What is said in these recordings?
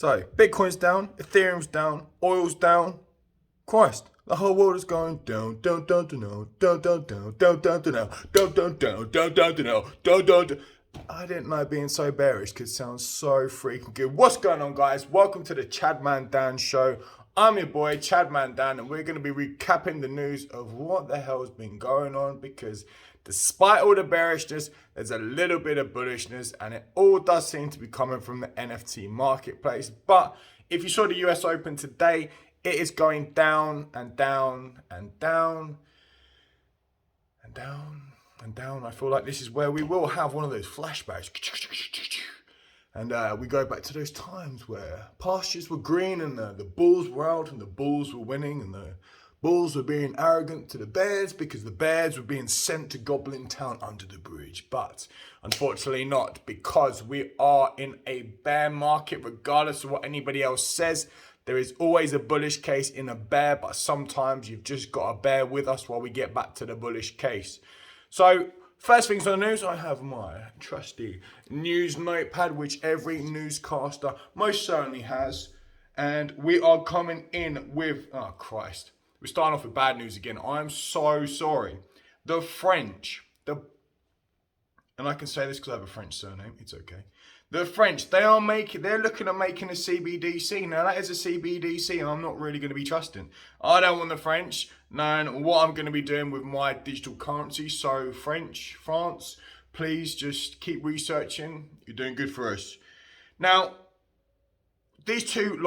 So, Bitcoin's down, Ethereum's down, oil's down. Christ, the whole world is going down, down, down, down, down, down, down, down, down, down, down, down, down, down, down, down, down, down, down. I didn't know being so bearish could sound so freaking good. What's going on, guys? Welcome to the Chadman Dan Show. I'm your boy, Chadman Dan, and we're going to be recapping the news of what the hell's been going on, because despite all the bearishness, there's a little bit of bullishness, and it all does seem to be coming from the NFT marketplace. But if you saw the US Open today, it is going down and down and down and down and down. I feel like this is where we will have one of those flashbacks. And we go back to those times where pastures were green and the bulls were out and the bulls were winning and the bulls were being arrogant to the bears because the bears were being sent to Goblin Town under the bridge. But unfortunately not, because we are in a bear market. Regardless of what anybody else says, there is always a bullish case in a bear, but sometimes you've just got to bear with us while we get back to the bullish case. So first things on the news, I have my trusty news notepad, which every newscaster most certainly has. And we are coming in with, oh Christ, we're starting off with bad news again. I'm so sorry. The French, and I can say this because I have a French surname, it's okay. The French, they're looking at making a CBDC. Now that is a CBDC and I'm not really going to be trusting. I don't want the French knowing what I'm going to be doing with my digital currency. So France, please just keep researching. You're doing good for us. Now, these two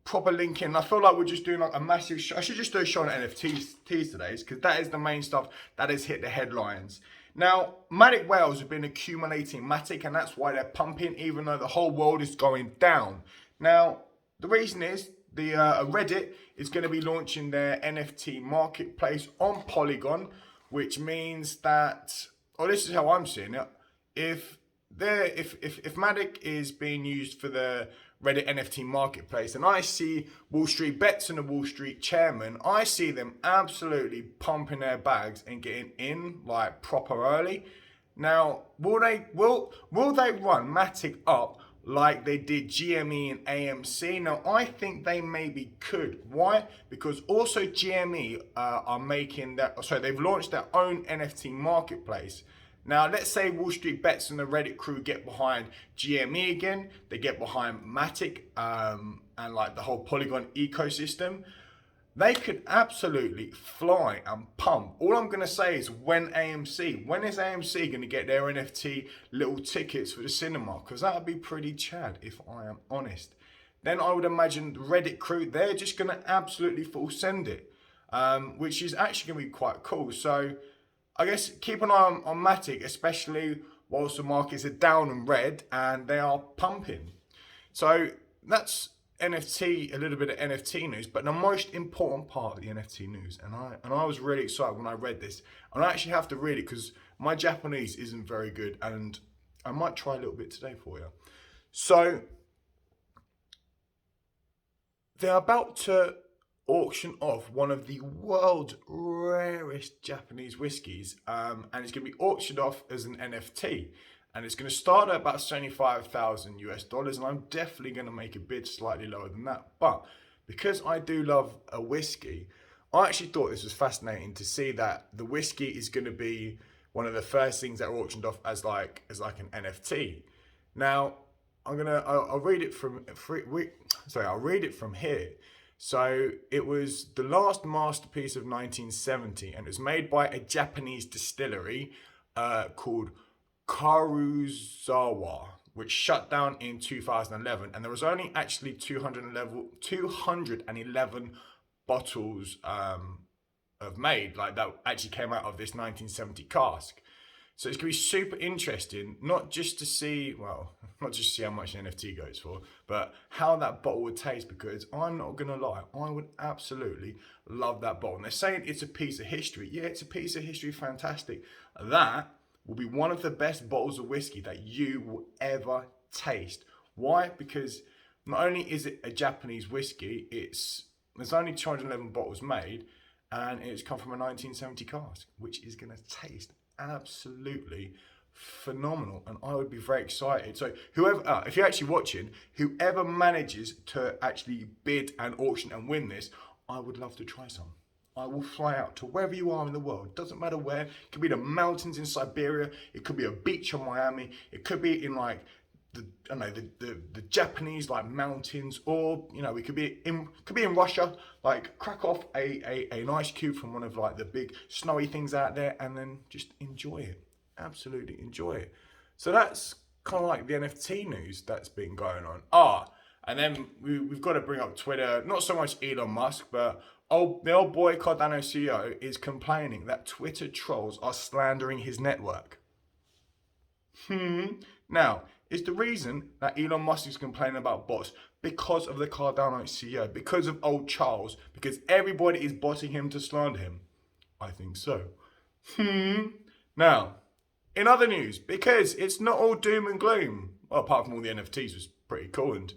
proper linking. I feel like we're just doing a massive show. I should just do a show on NFTs today, because that is the main stuff that has hit the headlines. Now, Matic whales have been accumulating Matic, and that's why they're pumping, even though the whole world is going down. Now, the reason is the Reddit is going to be launching their NFT marketplace on Polygon, which means that, or this is how I'm seeing it, if Matic is being used for the Reddit NFT marketplace, and I see Wall Street Bets and the Wall Street chairman, I see them absolutely pumping their bags and getting in proper early. Now, will they run Matic up like they did GME and AMC? Now, I think they maybe could. Why? Because also GME are making that, so they've launched their own NFT marketplace. Now, let's say Wall Street Bets and the Reddit crew get behind GME again. They get behind Matic and the whole Polygon ecosystem. They could absolutely fly and pump. All I'm going to say is when is AMC going to get their NFT little tickets for the cinema? Because that would be pretty Chad, if I am honest. Then I would imagine the Reddit crew, they're just going to absolutely full send it, which is actually going to be quite cool. So I guess keep an eye on Matic, especially whilst the markets are down and red and they are pumping. So that's NFT, a little bit of NFT news, but the most important part of the NFT news, and I was really excited when I read this, and I actually have to read it because my Japanese isn't very good, and I might try a little bit today for you. So they're about to auction off one of the world's rarest Japanese whiskies, and it's going to be auctioned off as an NFT, and it's going to start at about $75,000 US, and I'm definitely going to make a bid slightly lower than that. But because I do love a whiskey, I actually thought this was fascinating to see that the whiskey is going to be one of the first things that are auctioned off as an NFT. Now I'll read it from here. So it was the last masterpiece of 1970, and it was made by a Japanese distillery called Karuzawa, which shut down in 2011. And there was only actually 211 bottles of made, that actually came out of this 1970 cask. So it's going to be super interesting, not just to see how much an NFT goes for, but how that bottle would taste, because I'm not going to lie, I would absolutely love that bottle. And they're saying it's a piece of history. Yeah, it's a piece of history, fantastic. That will be one of the best bottles of whiskey that you will ever taste. Why? Because not only is it a Japanese whiskey, there's only 211 bottles made, and it's come from a 1970 cask, which is going to taste absolutely phenomenal, and I would be very excited. So whoever, if you're actually watching, whoever manages to actually bid and auction and win this, I would love to try some. I will fly out to wherever you are in the world. Doesn't matter where. It could be the mountains in Siberia. It could be a beach in Miami. It could be in like the Japanese like mountains, or we could be in Russia. Like crack off an ice cube from one of like the big snowy things out there, and then just enjoy it. Absolutely enjoy it. So that's kind of like the NFT news that's been going on. And then we've got to bring up Twitter. Not so much Elon Musk, but the old boy Cardano CEO is complaining that Twitter trolls are slandering his network. Now, is the reason that Elon Musk is complaining about bots because of the Cardano CEO, because of old Charles, because everybody is botting him to slander him? I think so. Now, in other news, because it's not all doom and gloom, well, apart from all the NFTs was pretty cool, and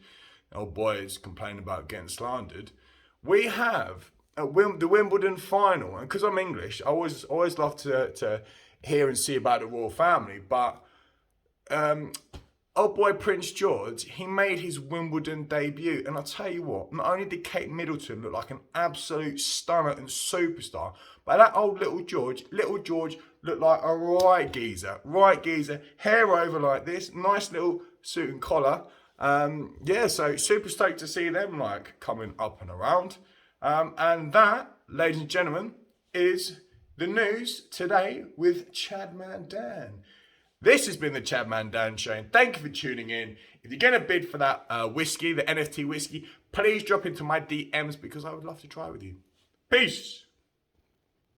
the old boy is complaining about getting slandered, we have the Wimbledon final, and because I'm English, I always love to hear and see about the royal family, but old boy Prince George, he made his Wimbledon debut, and I'll tell you what, not only did Kate Middleton look like an absolute stunner and superstar, but that old little George looked like a right geezer, hair over like this, nice little suit and collar. So super stoked to see them like coming up and around. And that, ladies and gentlemen, is the news today with Chadman Dan. This has been the Chadman Dan Show, and thank you for tuning in. If you're going to bid for that whiskey, the NFT whiskey, please drop into my DMs because I would love to try with you. Peace.